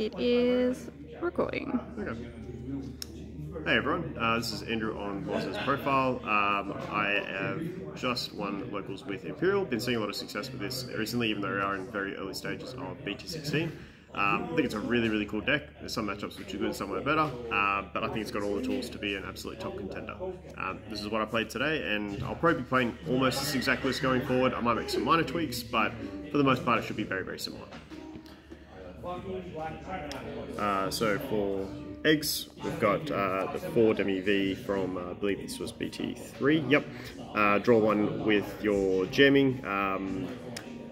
It is recording. Okay. Hey everyone, this is Andrew on Boss's profile. I have just won locals with Imperial. Been seeing a lot of success with this recently, even though we are in very early stages of BT16. I think it's a really cool deck. There's some matchups which are good, some are better, but I think it's got all the tools to be an absolute top contender. This is what I played today, and I'll probably be playing almost this exact list going forward. I might make some minor tweaks, but for the most part it should be very similar. So for eggs, we've got the 4 Demi V from, I believe this was BT3, yep. Draw one with your jamming.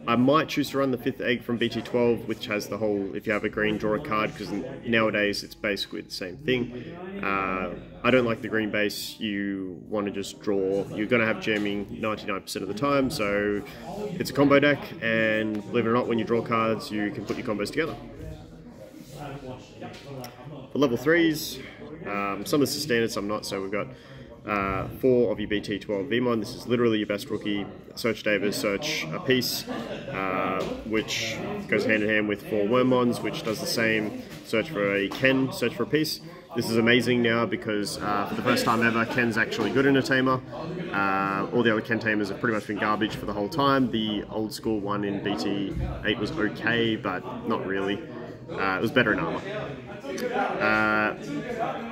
I might choose to run the 5th egg from BT12, which has the whole, if you have a green, draw a card, because nowadays it's basically the same thing. I don't like the green base. You want to just draw. You're going to have jamming 99% of the time, so it's a combo deck, and believe it or not, when you draw cards, you can put your combos together. For level 3s, some of this is standard, some not, so we've got 4 of your BT12 Veemon. This is literally your best rookie. Search Davis, search a piece, which goes hand in hand with 4 Wormmons, which does the same. Search for a Ken, search for a piece. This is amazing now because for the first time ever, Ken's actually good in a tamer. All the other Ken tamers have pretty much been garbage for the whole time. The old school one in BT8 was okay, but not really. It was better in armor.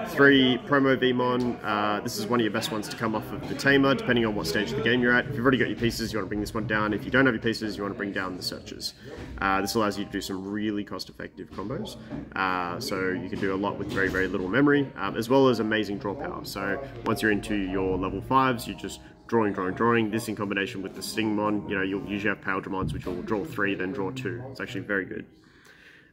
3 promo Veemon. This is one of your best ones to come off of the tamer, depending on what stage of the game you're at. If you've already got your pieces, you want to bring this one down. If you don't have your pieces, you want to bring down the searches. This allows you to do some really cost-effective combos. So you can do a lot with very little memory, as well as amazing draw power. So once you're into your level 5s, you just drawing. This in combination with the Stingmon, you know, you'll usually have Imperialdramons, which will draw 3, then draw 2. It's actually very good.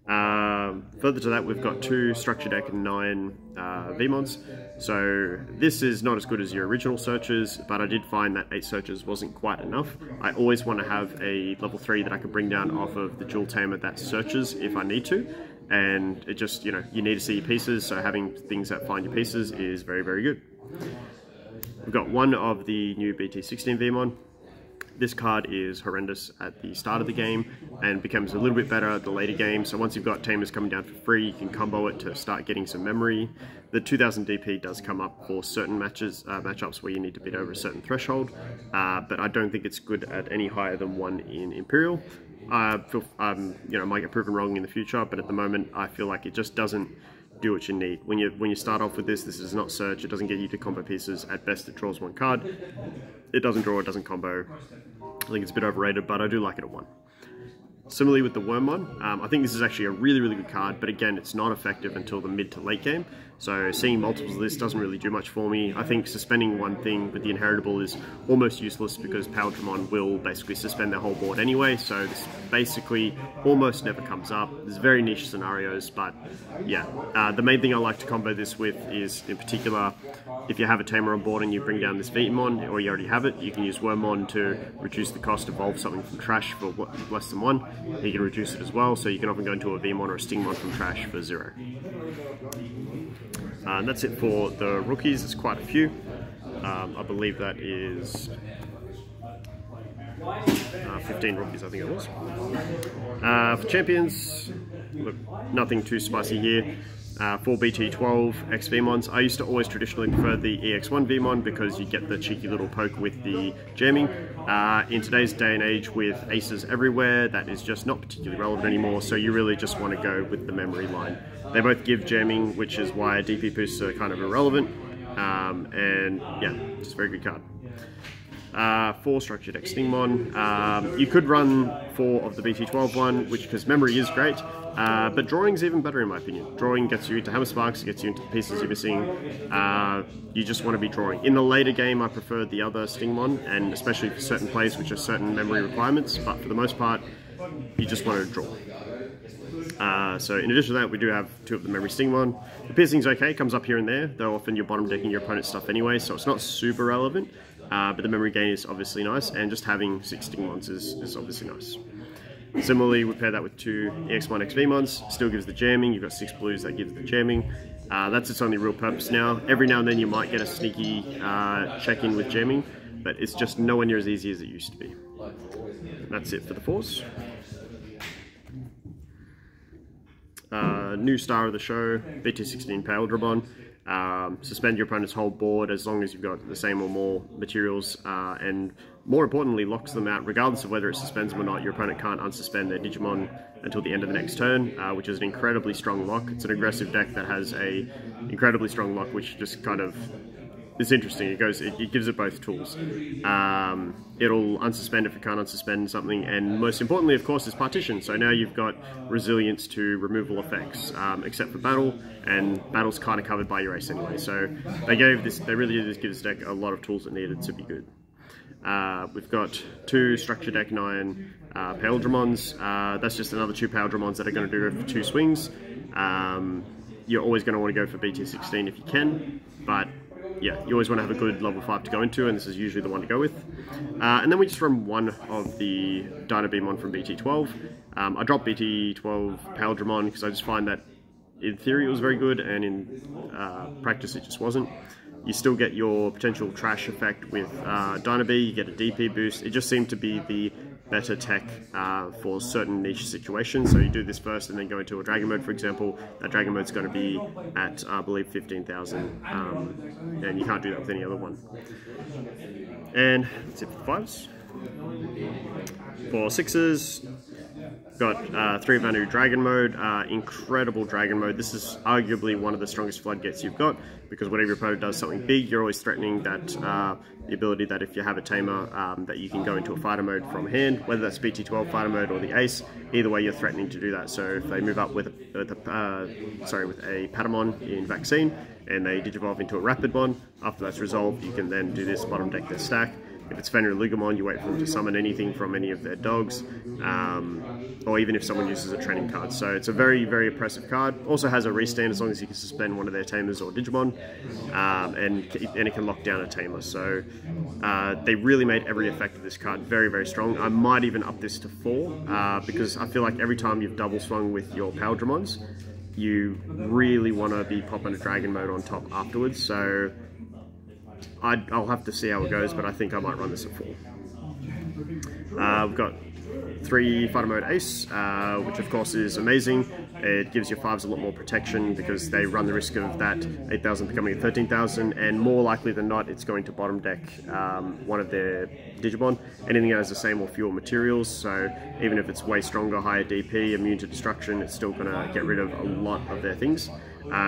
Further to that, we've got 2 structure deck and 9 Veemons. So this is not as good as your original searches, but I did find that 8 searches wasn't quite enough. I always want to have a level 3 that I can bring down off of the dual tamer that searches if I need to, and it just, you know, you need to see your pieces, so having things that find your pieces is very good. We've got 1 of the new BT16 Veemon. This card is horrendous at the start of the game and becomes a little bit better at the later game. So once you've got tamers coming down for free, you can combo it to start getting some memory. The 2000 DP does come up for certain matchups where you need to beat over a certain threshold, but I don't think it's good at any higher than 1 in Imperial. I feel, you know, might get proven wrong in the future, but at the moment I feel like it just doesn't do what you need. When you start off with this is not search. It doesn't get you to combo pieces. At best, it draws 1 card. It doesn't draw. It doesn't combo. I think it's a bit overrated, but I do like it at 1. Similarly with the Wormmon, I think this is actually a really good card, but again, it's not effective until the mid to late game. So seeing multiples of this doesn't really do much for me. I think suspending 1 thing with the inheritable is almost useless because Imperialdramon will basically suspend their whole board anyway, so this basically almost never comes up. There's very niche scenarios, but yeah. The main thing I like to combo this with is, in particular, if you have a tamer on board and you bring down this Veemon, or you already have it, you can use Wormmon to reduce the cost, evolve something from trash for less than 1. You can reduce it as well, so you can often go into a Veemon or a Stingmon from trash for 0. And that's it for the rookies. There's quite a few. I believe that is 15 rookies, I think it was. For champions, look, nothing too spicy here. 4 BT12 X Veemons. I used to always traditionally prefer the EX1 Veemon because you get the cheeky little poke with the jamming. In today's day and age with aces everywhere, that is just not particularly relevant anymore, so you really just want to go with the memory line. They both give jamming, which is why DP boosts are kind of irrelevant, and yeah, just a very good card. 4 structure deck Stingmon. You could run 4 of the BT12 one, which, because memory is great, but drawing is even better in my opinion. Drawing gets you into Hammer Sparks, gets you into the pieces you're missing. You just want to be drawing. In the later game, I prefer the other Stingmon, and especially for certain plays which are certain memory requirements, but for the most part, you just want to draw. So in addition to that, we do have 2 of the memory Stingmon. The piercing's okay, comes up here and there, though often you're bottom decking your opponent's stuff anyway, so it's not super relevant. But the memory gain is obviously nice, and just having 6 Stingmons is obviously nice. Similarly, we pair that with 2 EX1 X Veemons, still gives the jamming. You've got 6 blues, that gives the jamming. That's its only real purpose now. Every now and then you might get a sneaky check-in with jamming, but it's just nowhere near as easy as it used to be. That's it for the 4s. new star of the show, BT16 Imperialdramon. Suspend your opponent's whole board as long as you've got the same or more materials, and more importantly, locks them out regardless of whether it suspends them or not. Your opponent can't unsuspend their Digimon until the end of the next turn, which is an incredibly strong lock. It's an aggressive deck that has a incredibly strong lock, which just kind of is interesting. It gives it both tools. It'll unsuspend if it can't unsuspend something, and most importantly, of course, is partition. So now you've got resilience to removal effects, except for battle, and battle's kind of covered by your ace anyway. So they really did give this deck a lot of tools it needed to be good. We've got 2 Structure Deck 9 Imperialdramons. That's just another 2 Imperialdramons that are going to do it for 2 swings. You're always going to want to go for BT16 if you can, but yeah, you always want to have a good level 5 to go into, and this is usually the one to go with. And then we just run one of the Veemon from BT12. I dropped BT12 Imperialdramon because I just find that in theory it was very good, and in practice it just wasn't. You still get your potential trash effect with Dynabee, you get a DP boost. It just seemed to be the better tech for certain niche situations. So you do this first and then go into a Dragon Mode, for example. That Dragon Mode's going to be at, I believe, 15,000, and you can't do that with any other one. And that's it for 5s. For 6s, got 3 of our new Dragon Mode, incredible Dragon Mode. This is arguably one of the strongest floodgates you've got, because whenever your opponent does something big, you're always threatening that the ability that if you have a tamer, that you can go into a fighter mode from hand, whether that's BT12 fighter mode or the ace. Either way, you're threatening to do that. So if they move up with a Patamon in Vaccine, and they digivolve into a Rapidmon, after that's resolved, you can then do this, bottom deck their stack. If it's Fenrir Lugamon, you wait for them to summon anything from any of their dogs, or even if someone uses a training card. So it's a very, very oppressive card. Also has a restand as long as you can suspend one of their tamers or Digimon, and it can lock down a tamer. So they really made every effect of this card very, very strong. I might even up this to 4, because I feel like every time you've double swung with your Imperialdramons, you really want to be popping a Dragon Mode on top afterwards. So I'll have to see how it goes, but I think I might run this at 4. We've got 3 Fighter Mode Ace, which of course is amazing. It gives your 5s a lot more protection because they run the risk of that 8,000 becoming a 13,000, and more likely than not, it's going to bottom deck one of their Digimon. Anything that has the same or fewer materials, so even if it's way stronger, higher DP, immune to destruction, it's still going to get rid of a lot of their things.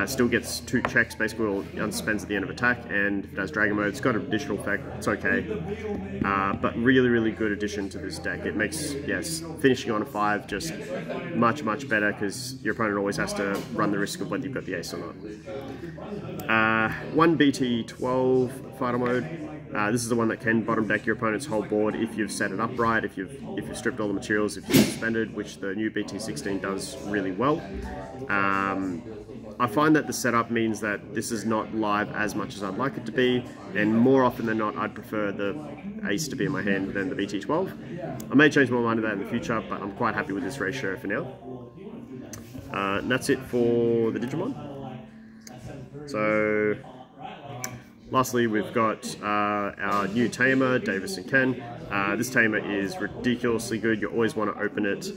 Still gets 2 checks, basically all unsuspends at the end of attack, and if it has Dragon Mode, it's got an additional effect, it's okay. But really, really good addition to this deck. It makes, yes, finishing on a 5 just much, much better, because your opponent always has to run the risk of whether you've got the ace or not. 1 BT12 Fighter Mode. This is the one that can bottom deck your opponent's whole board if you've set it up right, if you've stripped all the materials, if you've suspended, which the new BT16 does really well. I find that the setup means that this is not live as much as I'd like it to be, and more often than not, I'd prefer the ace to be in my hand than the BT12. I may change my mind on that in the future, but I'm quite happy with this ratio for now. And that's it for the Digimon. So, lastly, we've got our new tamer, Davis and Ken. This tamer is ridiculously good. You always want to open it.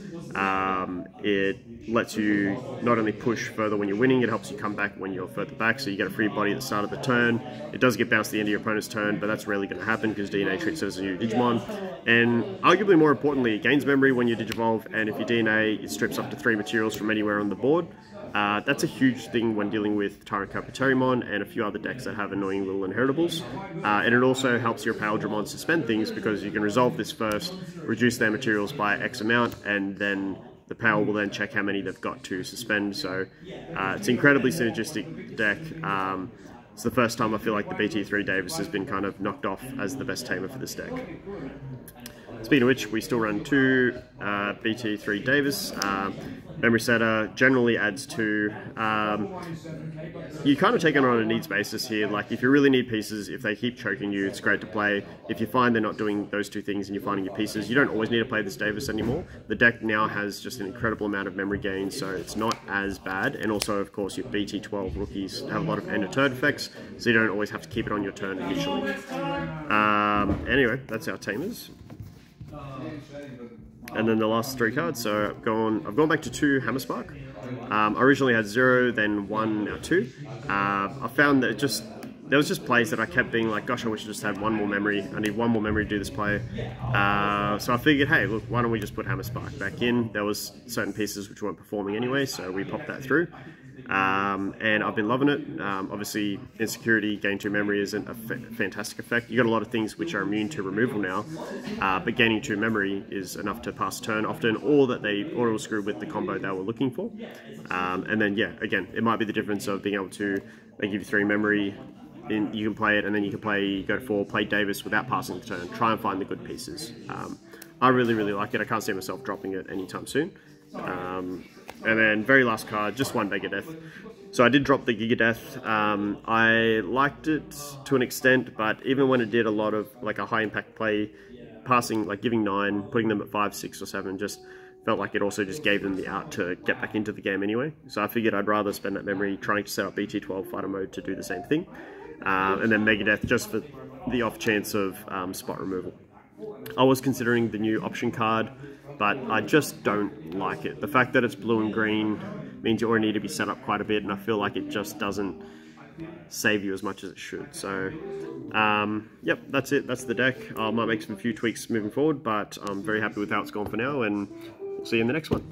It lets you not only push further when you're winning, it helps you come back when you're further back, so you get a free body at the start of the turn. It does get bounced at the end of your opponent's turn, but that's rarely going to happen because DNA treats it as a new Digimon. And arguably more importantly, it gains memory when you Digivolve, and if you DNA, it strips up to 3 materials from anywhere on the board. That's a huge thing when dealing with Tyrant Capitarimon and a few other decks that have annoying little inheritables. And it also helps your Imperialdramon suspend things, because you can resolve this first, reduce their materials by X amount, and then the Power will then check how many they've got to suspend. So it's an incredibly synergistic deck. It's the first time I feel like the BT3 Davis has been kind of knocked off as the best tamer for this deck. Speaking of which, we still run 2 BT3 Davis. Memory Setter generally adds 2. You kind of take it on a needs basis here. Like, if you really need pieces, if they keep choking you, it's great to play. If you find they're not doing those 2 things and you're finding your pieces, you don't always need to play this Davis anymore. The deck now has just an incredible amount of memory gain, so it's not as bad. And also, of course, your BT12 rookies have a lot of end of turn effects, so you don't always have to keep it on your turn initially. Anyway, that's our tamers. And then the last 3 cards, so I've gone back to 2 Hammerspark. I originally had 0, then 1, now 2. I found that there was just plays that I kept being like, gosh, I wish I just had one more memory. I need one more memory to do this play. So I figured, hey, look, why don't we just put Hammer Spark back in? There was certain pieces which weren't performing anyway, so we popped that through. And I've been loving it. Obviously, Insecurity, gain 2 memory isn't a fantastic effect. You got a lot of things which are immune to removal now, but gaining 2 memory is enough to pass a turn often, or that they auto screw with the combo they were looking for. And then, yeah, again, it might be the difference of being able to, they give you 3 memory, you can play it, and then you can go to 4, play Davis without passing the turn, try and find the good pieces. I really, really like it. I can't see myself dropping it anytime soon. And then very last card, just 1 Megadeth. So I did drop the Gigadeath. I liked it to an extent, but even when it did a lot of like a high impact play, passing, like giving 9, putting them at 5, 6 or 7, just felt like it also just gave them the out to get back into the game anyway. So I figured I'd rather spend that memory trying to set up BT12 fighter mode to do the same thing. And then Megadeth just for the off chance of spot removal. I was considering the new option card, but I just don't like it. The fact that it's blue and green means you already need to be set up quite a bit, and I feel like it just doesn't save you as much as it should. So, yep, that's it. That's the deck. I might make some few tweaks moving forward, but I'm very happy with how it's gone for now, and we'll see you in the next one.